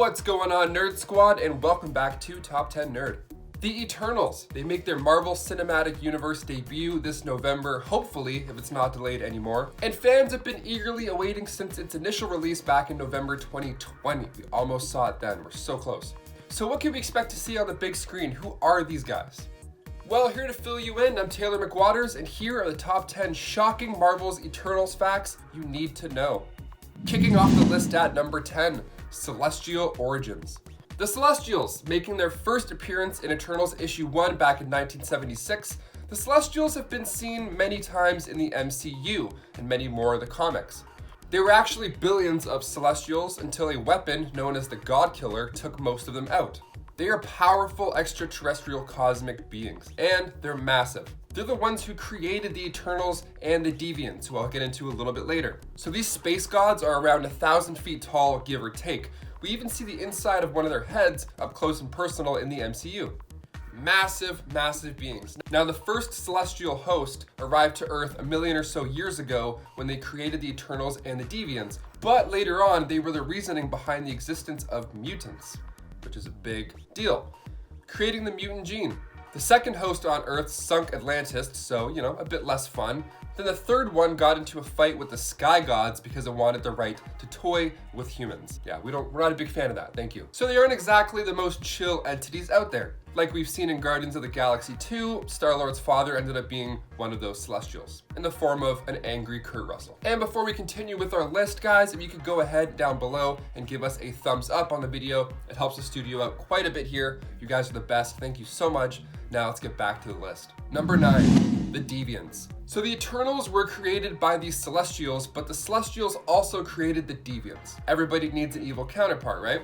What's going on, Nerd Squad, and welcome back to Top 10 Nerd. The Eternals, they make their Marvel Cinematic Universe debut this November, hopefully, if it's not delayed anymore. And fans have been eagerly awaiting since its initial release back in November 2020. We almost saw it then, we're so close. So what can we expect to see on the big screen? Who are these guys? Well, here to fill you in, I'm Taylor McWatters, and here are the top 10 shocking Marvel's Eternals facts you need to know. Kicking off the list at number 10, Celestial Origins. The Celestials, making their first appearance in Eternals issue 1 back in 1976, the Celestials have been seen many times in the MCU and many more of the comics. There were actually billions of Celestials until a weapon known as the God Killer took most of them out. They are powerful extraterrestrial cosmic beings, and they're massive. They're the ones who created the Eternals and the Deviants, who I'll get into a little bit later. So these space gods are around 1,000 feet tall, give or take. We even see the inside of one of their heads up close and personal in the MCU. Massive, massive beings. Now, the first celestial host arrived to Earth a million or so years ago when they created the Eternals and the Deviants, but later on, they were the reasoning behind the existence of mutants, which is a big deal, creating the mutant gene. The second host on Earth sunk Atlantis, so, a bit less fun. Then the third one got into a fight with the Sky Gods because it wanted the right to toy with humans. Yeah, we're not a big fan of that, thank you. So they aren't exactly the most chill entities out there. Like we've seen in Guardians of the Galaxy 2, Star-Lord's father ended up being one of those Celestials, in the form of an angry Kurt Russell. And before we continue with our list, guys, if you could go ahead down below and give us a thumbs up on the video, it helps the studio out quite a bit here. You guys are the best, thank you so much. Now let's get back to the list. Number 9, the Deviants. So the Eternals were created by the Celestials, but the Celestials also created the Deviants. Everybody needs an evil counterpart, right?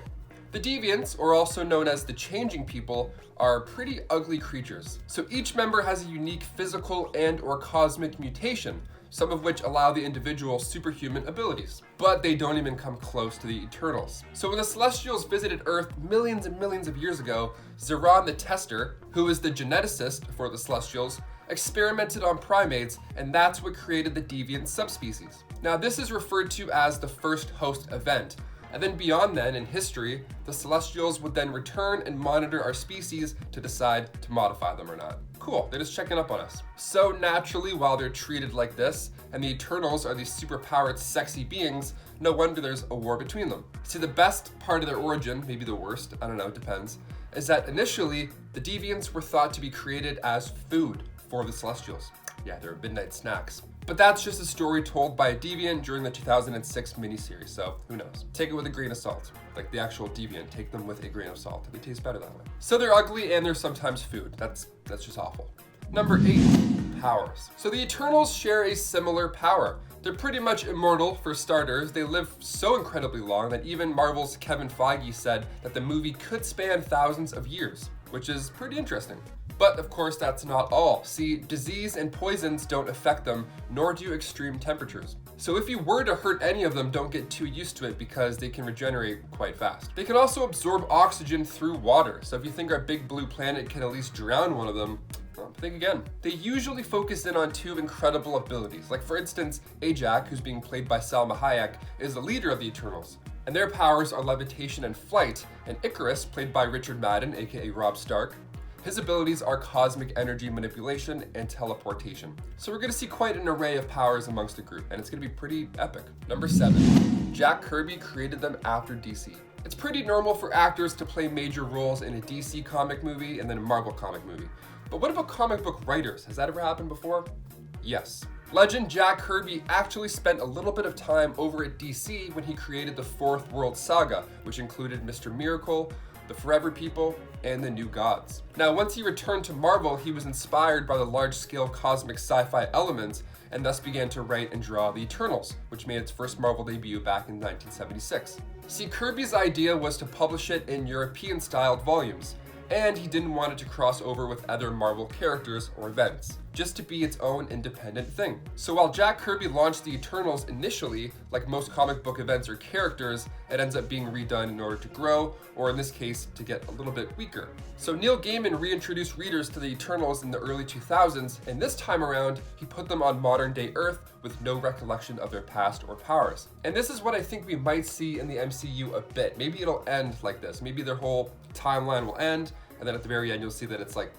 The Deviants, or also known as the Changing People, are pretty ugly creatures. So each member has a unique physical and or cosmic mutation, some of which allow the individual superhuman abilities. But they don't even come close to the Eternals. So when the Celestials visited Earth millions and millions of years ago, Zeron the Tester, who is the geneticist for the Celestials, experimented on primates, and that's what created the Deviant subspecies. Now this is referred to as the first host event. And then beyond then, in history, the Celestials would then return and monitor our species to decide to modify them or not. Cool, they're just checking up on us. So naturally, while they're treated like this, and the Eternals are these superpowered, sexy beings, no wonder there's a war between them. See, the best part of their origin, maybe the worst, I don't know, it depends, is that initially, the Deviants were thought to be created as food for the Celestials. Yeah, they're midnight snacks. But that's just a story told by a Deviant during the 2006 miniseries, so who knows? Take it with a grain of salt. Like the actual Deviant, take them with a grain of salt. They taste better that way. So they're ugly and they're sometimes food. That's just awful. Number 8, powers. So the Eternals share a similar power. They're pretty much immortal for starters. They live so incredibly long that even Marvel's Kevin Feige said that the movie could span thousands of years, which is pretty interesting. But of course, that's not all. See, disease and poisons don't affect them, nor do extreme temperatures. So if you were to hurt any of them, don't get too used to it because they can regenerate quite fast. They can also absorb oxygen through water. So if you think our big blue planet can at least drown one of them, well, think again. They usually focus in on two incredible abilities. Like for instance, Ajak, who's being played by Salma Hayek, is the leader of the Eternals. And their powers are levitation and flight. And Icarus, played by Richard Madden, aka Robb Stark, his abilities are cosmic energy manipulation and teleportation. So we're gonna see quite an array of powers amongst the group, and it's gonna be pretty epic. Number 7, Jack Kirby created them after DC. It's pretty normal for actors to play major roles in a DC comic movie and then a Marvel comic movie. But what about comic book writers? Has that ever happened before? Yes. Legend Jack Kirby actually spent a little bit of time over at DC when he created the Fourth World Saga, which included Mr. Miracle, the Forever People, and the New Gods. Now, once he returned to Marvel, he was inspired by the large-scale cosmic sci-fi elements and thus began to write and draw the Eternals, which made its first Marvel debut back in 1976. See, Kirby's idea was to publish it in European-styled volumes, and he didn't want it to cross over with other Marvel characters or events. just to be its own independent thing. So while Jack Kirby launched the Eternals initially, like most comic book events or characters, it ends up being redone in order to grow, or in this case, to get a little bit weaker. So Neil Gaiman reintroduced readers to the Eternals in the early 2000s, and this time around, he put them on modern day Earth with no recollection of their past or powers. And this is what I think we might see in the MCU a bit. Maybe it'll end like this. Maybe their whole timeline will end, and then at the very end you'll see that it's like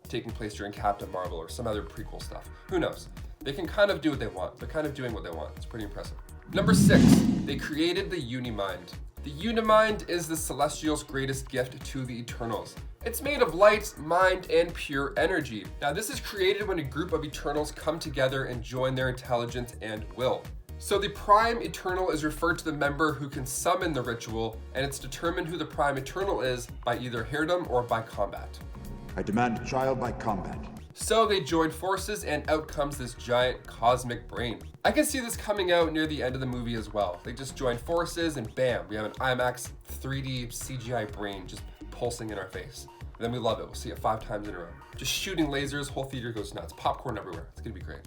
taking place during Captain Marvel or some other prequel stuff. Who knows? They can kind of do what they want. They're kind of doing what they want. It's pretty impressive. Number 6, they created the Uni-Mind. The Uni-Mind is the Celestials' greatest gift to the Eternals. It's made of light, mind, and pure energy. Now this is created when a group of Eternals come together and join their intelligence and will. So the Prime Eternal is referred to the member who can summon the ritual, and it's determined who the Prime Eternal is by either heirdom or by combat. I demand a trial by combat. So they join forces, and out comes this giant cosmic brain. I can see this coming out near the end of the movie as well. They just join forces and bam, we have an IMAX 3D CGI brain just pulsing in our face. And then we love it. We'll see it 5 times in a row. Just shooting lasers, whole theater goes nuts. Popcorn everywhere. It's gonna be great.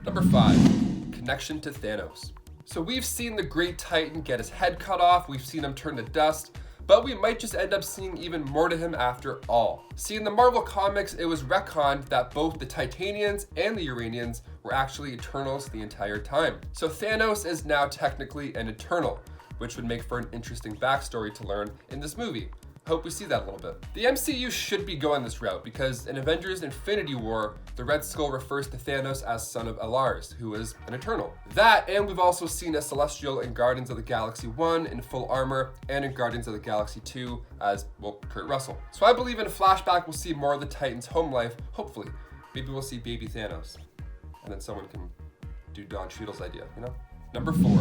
Number 5, connection to Thanos. So we've seen the Great Titan get his head cut off. We've seen him turn to dust. But we might just end up seeing even more to him after all. See, in the Marvel comics, it was retconned that both the Titanians and the Uranians were actually Eternals the entire time. So Thanos is now technically an Eternal, which would make for an interesting backstory to learn in this movie. Hope we see that a little bit. The MCU should be going this route because in Avengers Infinity War, the Red Skull refers to Thanos as son of Alars, who is an Eternal. That, and we've also seen a Celestial in Guardians of the Galaxy 1 in full armor, and in Guardians of the Galaxy 2 as, well, Kurt Russell. So I believe in a flashback we'll see more of the Titans' home life, hopefully. Maybe we'll see baby Thanos. And then someone can do Don Cheadle's idea, you know? Number 4,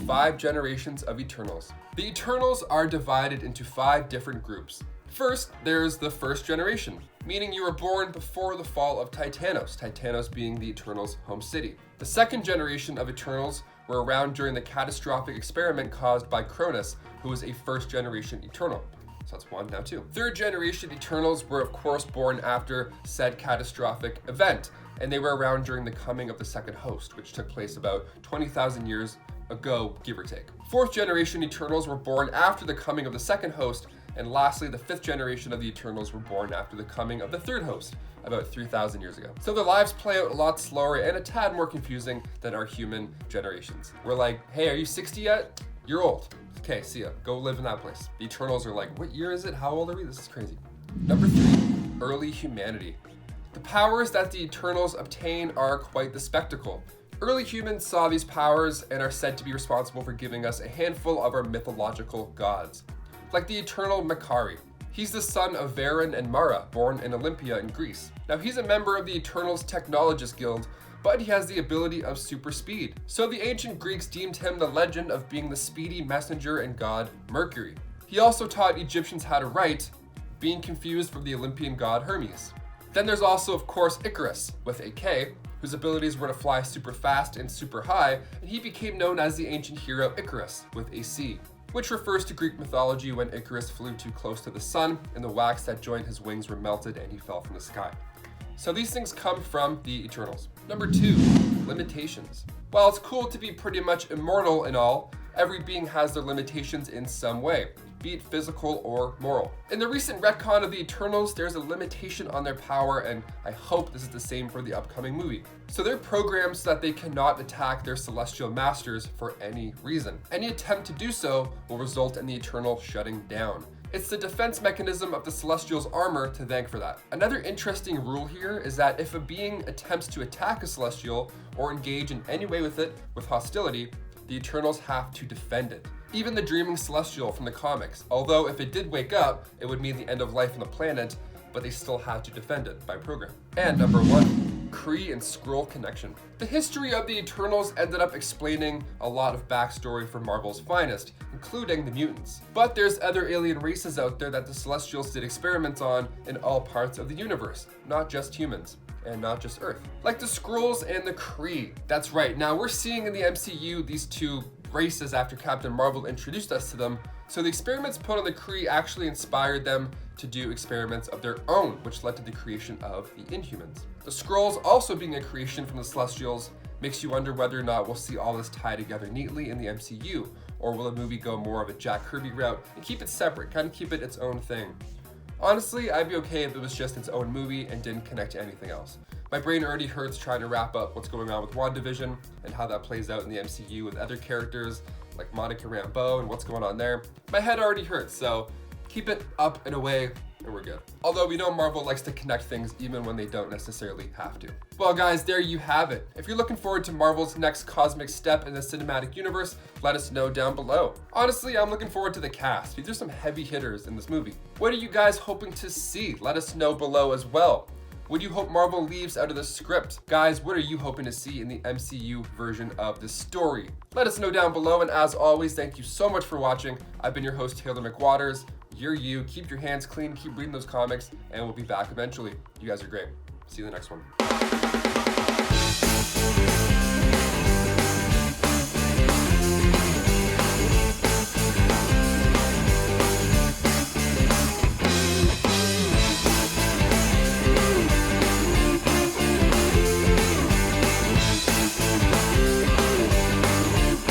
5 generations of Eternals. The Eternals are divided into 5 different groups. First, there's the first generation, meaning you were born before the fall of Titanos, Titanos being the Eternals' home city. The second generation of Eternals were around during the catastrophic experiment caused by Cronus, who was a first generation Eternal. So that's 1, now 2. Third generation Eternals were of course born after said catastrophic event, and they were around during the coming of the second host, which took place about 20,000 years ago, give or take. Fourth generation Eternals were born after the coming of the second host, and lastly, the 5th generation of the Eternals were born after the coming of the third host, about 3,000 years ago. So their lives play out a lot slower and a tad more confusing than our human generations. We're like, hey, are you 60 yet? You're old. Okay, see ya. Go live in that place. The Eternals are like, what year is it? How old are we? This is crazy. Number 3, early humanity. The powers that the Eternals obtain are quite the spectacle. Early humans saw these powers and are said to be responsible for giving us a handful of our mythological gods. Like the Eternal Makari. He's the son of Varan and Mara, born in Olympia in Greece. Now he's a member of the Eternals Technologist Guild, but he has the ability of super speed. So the ancient Greeks deemed him the legend of being the speedy messenger and god Mercury. He also taught Egyptians how to write, being confused from the Olympian god Hermes. Then there's also, of course, Icarus, with a K, whose abilities were to fly super fast and super high, and he became known as the ancient hero Icarus, with a C, which refers to Greek mythology when Icarus flew too close to the sun and the wax that joined his wings were melted and he fell from the sky. So these things come from the Eternals. Number 2, limitations. While it's cool to be pretty much immortal and all, every being has their limitations in some way, be it physical or moral. In the recent retcon of the Eternals, there's a limitation on their power, and I hope this is the same for the upcoming movie. So they're programmed so that they cannot attack their celestial masters for any reason. Any attempt to do so will result in the Eternal shutting down. It's the defense mechanism of the Celestials' armor to thank for that. Another interesting rule here is that if a being attempts to attack a Celestial or engage in any way with it with hostility, the Eternals have to defend it. Even the Dreaming Celestial from the comics, although if it did wake up, it would mean the end of life on the planet, but they still had to defend it by program. And number 1, Kree and Skrull connection. The history of the Eternals ended up explaining a lot of backstory for Marvel's finest, including the mutants. But there's other alien races out there that the Celestials did experiments on in all parts of the universe, not just humans. And not just Earth. Like the Skrulls and the Kree. That's right, now we're seeing in the MCU these two races after Captain Marvel introduced us to them, So the experiments put on the Kree actually inspired them to do experiments of their own, which led to the creation of the Inhumans. The Skrulls also being a creation from the Celestials makes you wonder whether or not we'll see all this tie together neatly in the MCU, or will the movie go more of a Jack Kirby route and keep it separate, kind of keep it its own thing. Honestly, I'd be okay if it was just its own movie and didn't connect to anything else. My brain already hurts trying to wrap up what's going on with WandaVision and how that plays out in the MCU with other characters like Monica Rambeau and what's going on there. My head already hurts, so keep it up and away and we're good. Although we know Marvel likes to connect things even when they don't necessarily have to. Well guys, there you have it. If you're looking forward to Marvel's next cosmic step in the cinematic universe, let us know down below. Honestly, I'm looking forward to the cast. These are some heavy hitters in this movie. What are you guys hoping to see? Let us know below as well. What do you hope Marvel leaves out of the script? Guys, what are you hoping to see in the MCU version of this story? Let us know down below, and as always, thank you so much for watching. I've been your host, Taylor McWatters. You're you. Keep your hands clean, keep reading those comics, and we'll be back eventually. You guys are great. See you in the next one.